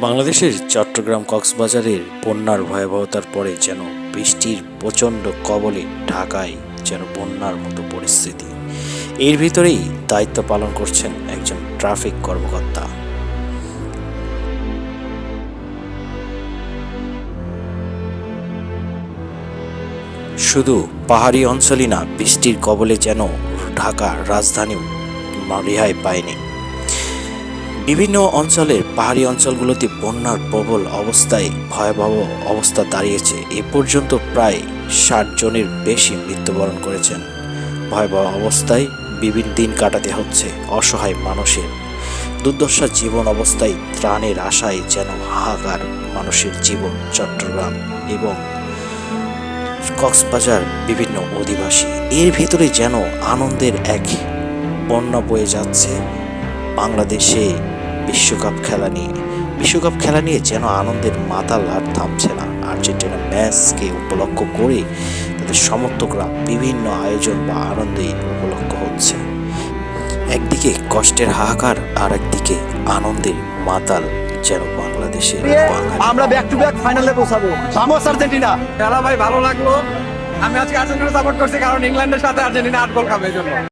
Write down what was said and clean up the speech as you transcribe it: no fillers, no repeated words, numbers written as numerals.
বাংলাদেশের চট্টগ্রাম কক্সবাজারের বন্যার ভয়াবহতার পরে যেন বৃষ্টির প্রচণ্ড কবলে ঢাকায় যেন বন্যার মতো পরিস্থিতি। এর ভিতরেই দায়িত্ব পালন করছেন একজন ট্রাফিক কর্মকর্তা। শুধু পাহাড়ি অঞ্চলই না, বৃষ্টির কবলে যেন ঢাকা রাজধানীও রেহাই পায়নি। বিভিন্ন অঞ্চলের পাহাড়ি অঞ্চলগুলোতে বন্যার প্রবল অবস্থায় ভয়াবহ অবস্থা দাঁড়িয়েছে। এ পর্যন্ত প্রায় ৬০ জনের বেশি মৃত্যুবরণ করেছেন। ভয়াবহ অবস্থায় বিভিন্ন দিন কাটাতে হচ্ছে অসহায় মানুষের। দুর্দশা জীবন অবস্থায় ত্রাণের আশায় যেন হাহাকার মানুষের জীবন চট্টগ্রাম এবং কক্সবাজার বিভিন্ন অধিবাসী। এর ভিতরে যেন আনন্দের এক বন্যা বয়ে যাচ্ছে। বাংলাদেশে বিশ্বকাপ খেলা নিয়ে যেন আনন্দের মাতাল আর থামছে না। আর্জেন্টিনা ম্যাচকে উপলক্ষ করে তাদের সমর্থকরা বিভিন্ন আয়োজন বা আনন্দে উপলক্ষ হচ্ছে। একদিকে কষ্টের হাহাকার, আর একদিকে আনন্দের মাতাল যেন বাংলাদেশের। আমরা ব্যাক টু ব্যাক ফাইনালে পৌঁছাবো। Vamos Argentina. খেলা ভাই ভালো লাগলো। আমি আজকে আর্জেন্টিনা সাপোর্ট করছি, কারণ ইংল্যান্ডের সাথে আর্জেন্টিনা ৮ গোল খাবে এই জন্য।